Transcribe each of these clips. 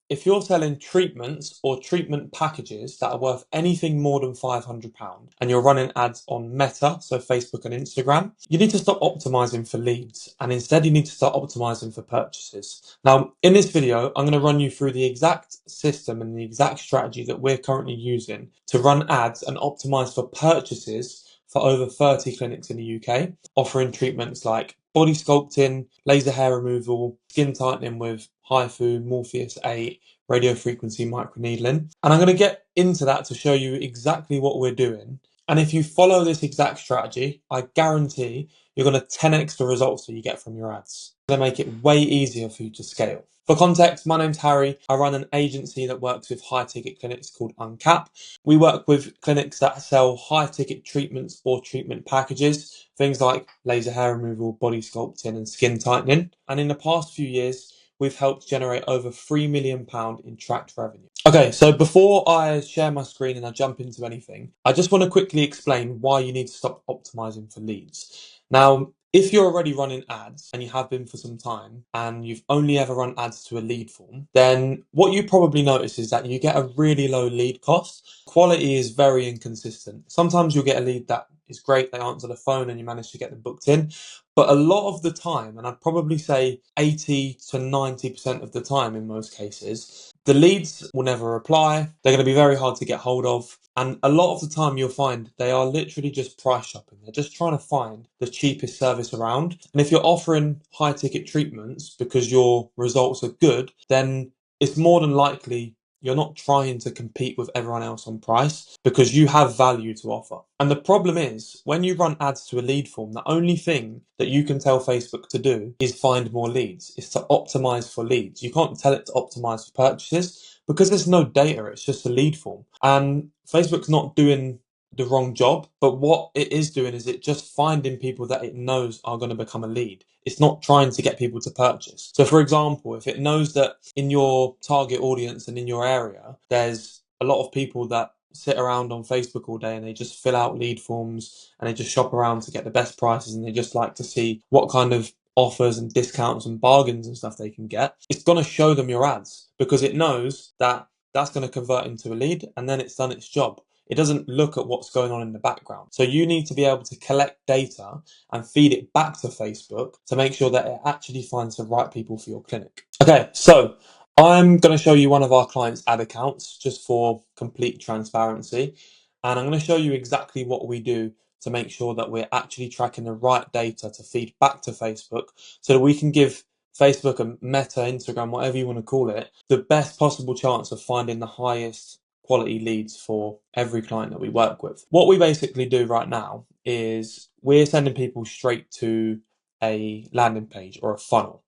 if you're selling treatments or treatment packages that are worth anything more than £500 and you're running ads on Meta, so Facebook and Instagram, you need to stop optimizing for leads and instead you need to start optimizing for purchases. Now, in this video, I'm going to run you through the exact system and the exact strategy that we're currently using to run ads and optimize for purchases for over 30 clinics in the UK, offering treatments like body sculpting, laser hair removal, skin tightening with HIFU, Morpheus 8, radiofrequency microneedling. And I'm going to get into that to show you exactly what we're doing. And if you follow this exact strategy, I guarantee you're going to 10x the results that you get from your ads. It's going to make it way easier for you to scale. For context, my name's Harry. I run an agency that works with high-ticket clinics called Uncap. We work with clinics that sell high-ticket treatments or treatment packages, things like laser hair removal, body sculpting, and skin tightening. And in the past few years, we've helped generate over £3 million in tracked revenue. Okay, so before I share my screen and I jump into anything, I just want to quickly explain why you need to stop optimizing for leads. Now, if you're already running ads and you have been for some time and you've only ever run ads to a lead form, then what you probably notice is that you get a really low lead cost. Quality is very inconsistent. Sometimes you'll get a lead that is great, they answer the phone and you manage to get them booked in. But a lot of the time, and I'd probably say 80 to 90% of the time in most cases, the leads will never reply. They're going to be very hard to get hold of. And a lot of the time you'll find they are literally just price shopping. They're just trying to find the cheapest service around. And if you're offering high ticket treatments because your results are good, then it's more than likely you're not trying to compete with everyone else on price because you have value to offer. And the problem is when you run ads to a lead form, the only thing that you can tell Facebook to do is find more leads. It's to optimize for leads. You can't tell it to optimize for purchases because there's no data. It's just a lead form. And Facebook's not doing the wrong job, but what it is doing is it just finding people that it knows are going to become a lead. It's not trying to get people to purchase. So for example, if it knows that in your target audience and in your area, there's a lot of people that sit around on Facebook all day and they just fill out lead forms and they just shop around to get the best prices and they just like to see what kind of offers and discounts and bargains and stuff they can get, it's going to show them your ads because it knows that that's going to convert into a lead and then it's done its job. It doesn't look at what's going on in the background. So you need to be able to collect data and feed it back to Facebook to make sure that it actually finds the right people for your clinic. Okay, so I'm going to show you one of our clients' ad accounts just for complete transparency. And I'm going to show you exactly what we do to make sure that we're actually tracking the right data to feed back to Facebook so that we can give Facebook and Meta, Instagram, whatever you want to call it, the best possible chance of finding the highest quality leads for every client that we work with. What we basically do right now is we're sending people straight to a landing page or a funnel.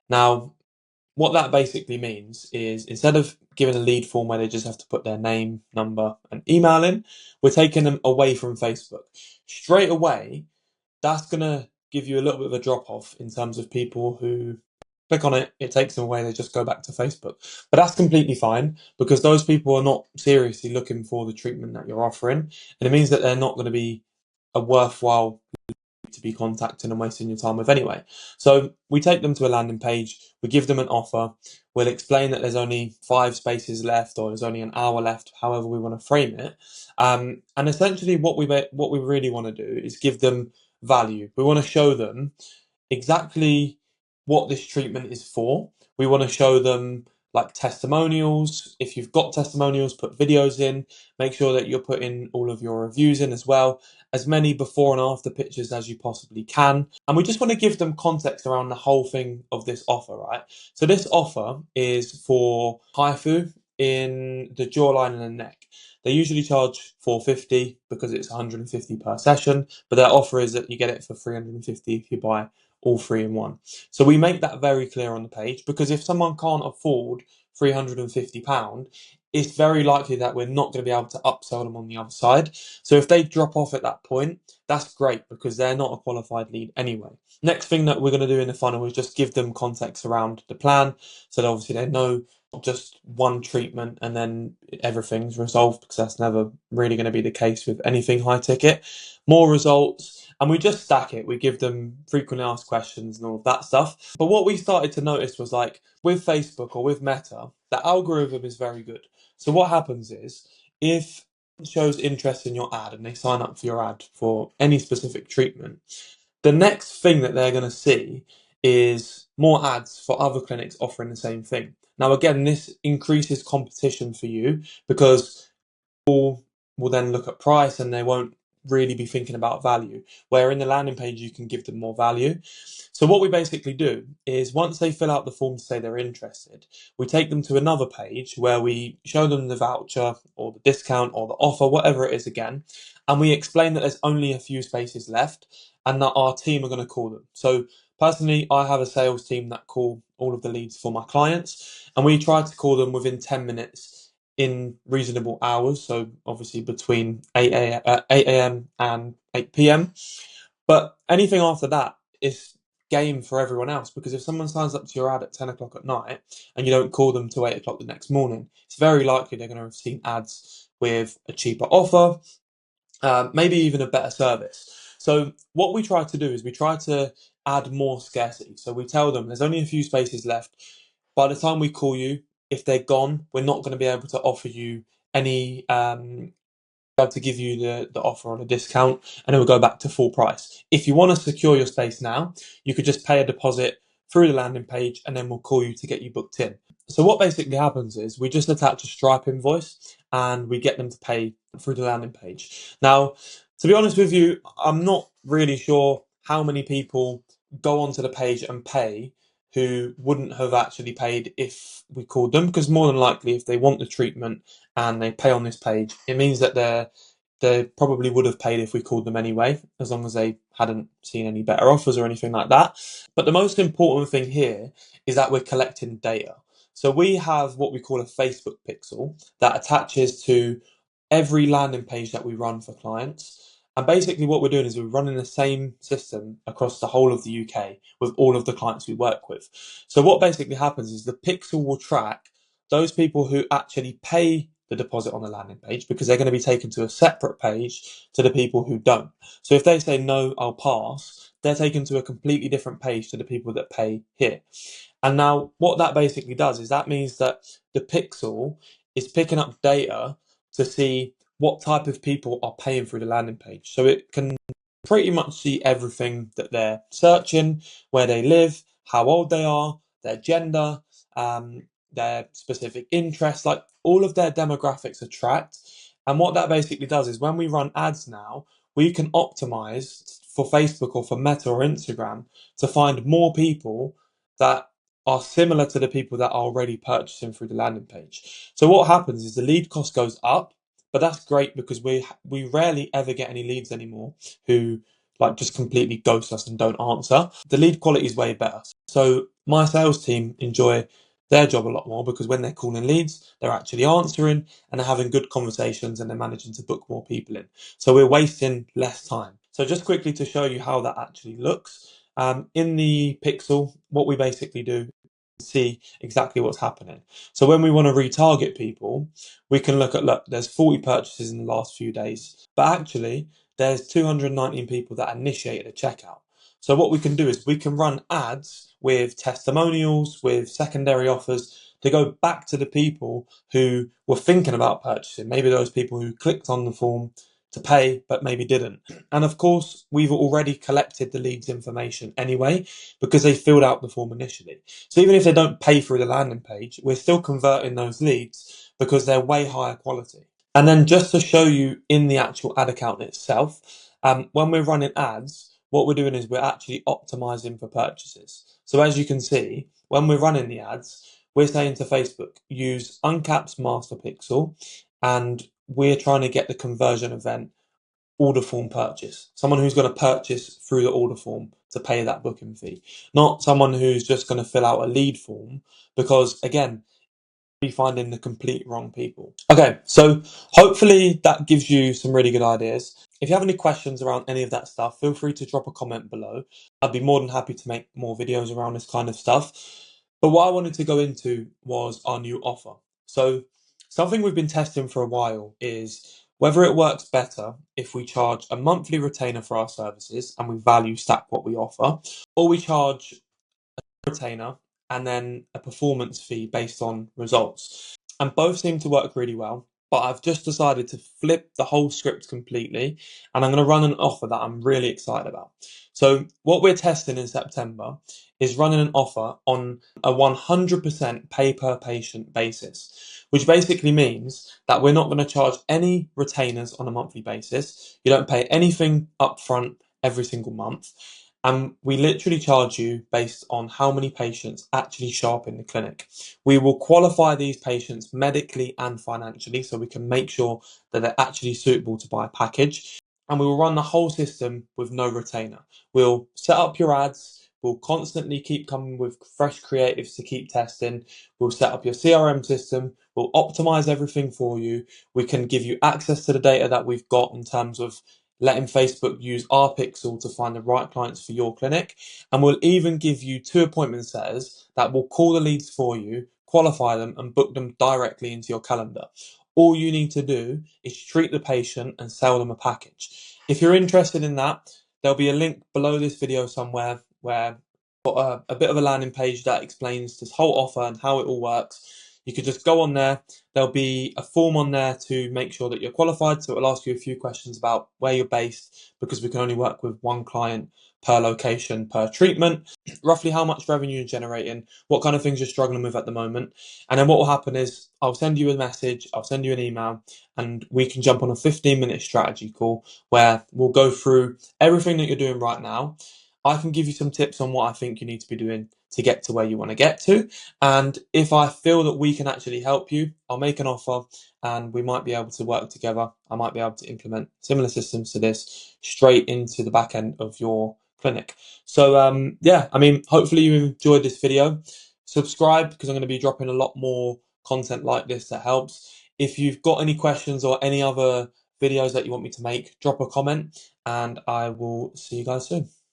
Now, what that basically means is instead of giving a lead form where they just have to put their name, number, and email in, we're taking them away from Facebook. Straight away, that's going to give you a little bit of a drop off in terms of people who click on it, it takes them away, they just go back to Facebook. But that's completely fine because those people are not seriously looking for the treatment that you're offering. And it means that they're not going to be a worthwhile to be contacting and wasting your time with anyway. So we take them to a landing page, we give them an offer, we'll explain that there's only 5 spaces left or there's only an hour left, however we want to frame it. And essentially what we really want to do is give them value. We want to show them exactly what this treatment is for. We want to show them like testimonials. If you've got testimonials, put videos in. Make sure that you're putting all of your reviews in as well. As many before and after pictures as you possibly can. And we just want to give them context around the whole thing of this offer, right? So this offer is for HIFU in the jawline and the neck. They usually charge $450 because it's $150 per session, but their offer is that you get it for $350 if you buy all 3 in one. So we make that very clear on the page because if someone can't afford £350, it's very likely that we're not going to be able to upsell them on the other side. So if they drop off at that point, that's great because they're not a qualified lead anyway. Next thing that we're going to do in the funnel is just give them context around the plan. So that obviously they know not just one treatment and then everything's resolved because that's never really going to be the case with anything high ticket. More results. and we just stack it. We give them frequently asked questions and all of that stuff. But what we started to notice was like with Facebook or with Meta, the algorithm is very good. So what happens is if it shows interest in your ad and they sign up for your ad for any specific treatment, the next thing that they're going to see is more ads for other clinics offering the same thing. Now, again, this increases competition for you because people will then look at price and they won't really be thinking about value. Where in the landing page, you can give them more value. So, what we basically do is once they fill out the form to say they're interested, we take them to another page where we show them the voucher or the discount or the offer, whatever it is again, and we explain that there's only a few spaces left and that our team are going to call them. So, personally, I have a sales team that call all of the leads for my clients, and we try to call them within 10 minutes in reasonable hours. So, obviously, between 8 a.m. and 8 p.m. But anything after that is game for everyone else, because if someone signs up to your ad at 10 o'clock at night and you don't call them till 8 o'clock the next morning, it's very likely they're going to have seen ads with a cheaper offer, maybe even a better service. So what we try to do is we try to add more scarcity. So we tell them there's only a few spaces left. By the time we call you, if they're gone, we're not going to be able to offer you any able to give you the offer on a discount, and it will go back to full price. If you want to secure your space now, you could just pay a deposit through the landing page and then we'll call you to get you booked in. So what basically happens is we just attach a Stripe invoice and we get them to pay through the landing page. Now, to be honest with you, I'm not really sure how many people go onto the page and pay who wouldn't have actually paid if we called them, because more than likely if they want the treatment and they pay on this page, it means that they probably would have paid if we called them anyway, as long as they hadn't seen any better offers or anything like that. But the most important thing here is that we're collecting data. So we have what we call a Facebook pixel that attaches to every landing page that we run for clients. And basically what we're doing is we're running the same system across the whole of the UK with all of the clients we work with. So what basically happens is the pixel will track those people who actually pay the deposit on the landing page, because they're going to be taken to a separate page to the people who don't. So if they say, no, I'll pass, they're taken to a completely different page to the people that pay here. And now what that basically does is that means that the pixel is picking up data to see what type of people are paying through the landing page. So it can pretty much see everything that they're searching, where they live, how old they are, their gender, their specific interests, like all of their demographics are tracked. And what that basically does is when we run ads now, we can optimize for Facebook or for Meta or Instagram to find more people that are similar to the people that are already purchasing through the landing page. So what happens is the lead cost goes up, but that's great because we rarely ever get any leads anymore who like just completely ghost us and don't answer. The lead quality is way better. So my sales team enjoy their job a lot more because when they're calling leads, they're actually answering and they're having good conversations and they're managing to book more people in. So we're wasting less time. So just quickly to show you how that actually looks. In the pixel, what we basically do is see exactly what's happening. So when we want to retarget people, we can look, there's 40 purchases in the last few days, but actually there's 219 people that initiated a checkout. So what we can do is we can run ads with testimonials, with secondary offers to go back to the people who were thinking about purchasing. Maybe those people who clicked on the form to pay, but maybe didn't. And of course, we've already collected the leads information anyway, because they filled out the form initially. So even if they don't pay through the landing page, we're still converting those leads because they're way higher quality. And then just to show you in the actual ad account itself, when we're running ads, what we're doing is we're actually optimizing for purchases. So as you can see, when we're running the ads, we're saying to Facebook, use Uncapped's master pixel, and we're trying to get the conversion event order form purchase. Someone who's going to purchase through the order form to pay that booking fee, not someone who's just going to fill out a lead form, because again, be finding the complete wrong people. Okay, so hopefully that gives you some really good ideas. If you have any questions around any of that stuff, feel free to drop a comment below. I'd be more than happy to make more videos around this kind of stuff. But what I wanted to go into was our new offer. So something we've been testing for a while is whether it works better if we charge a monthly retainer for our services and we value stack what we offer, or we charge a retainer and then a performance fee based on results. And both seem to work really well, but I've just decided to flip the whole script completely, and I'm going to run an offer that I'm really excited about. So what we're testing in September is running an offer on a 100% pay per patient basis, which basically means that we're not going to charge any retainers on a monthly basis. You don't pay anything upfront every single month. And we literally charge you based on how many patients actually show up in the clinic. We will qualify these patients medically and financially so we can make sure that they're actually suitable to buy a package. And we will run the whole system with no retainer. We'll set up your ads. We'll constantly keep coming with fresh creatives to keep testing. We'll set up your CRM system. We'll optimize everything for you. We can give you access to the data that we've got in terms of letting Facebook use our pixel to find the right clients for your clinic. And we'll even give you 2 appointment setters that will call the leads for you, qualify them, and book them directly into your calendar. All you need to do is treat the patient and sell them a package. If you're interested in that, there'll be a link below this video somewhere where I've got a bit of a landing page that explains this whole offer and how it all works. You could just go on there. There'll be a form on there to make sure that you're qualified. So it'll ask you a few questions about where you're based, because we can only work with one client per location, per treatment, roughly how much revenue you're generating, what kind of things you're struggling with at the moment. And then what will happen is I'll send you a message, I'll send you an email, and we can jump on a 15-minute strategy call where we'll go through everything that you're doing right now. I can give you some tips on what I think you need to be doing to get to where you want to get to. And if I feel that we can actually help you, I'll make an offer and we might be able to work together. I might be able to implement similar systems to this straight into the back end of your clinic. So yeah, I mean, hopefully you enjoyed this video. Subscribe, because I'm going to be dropping a lot more content like this that helps. If you've got any questions or any other videos that you want me to make, drop a comment and I will see you guys soon.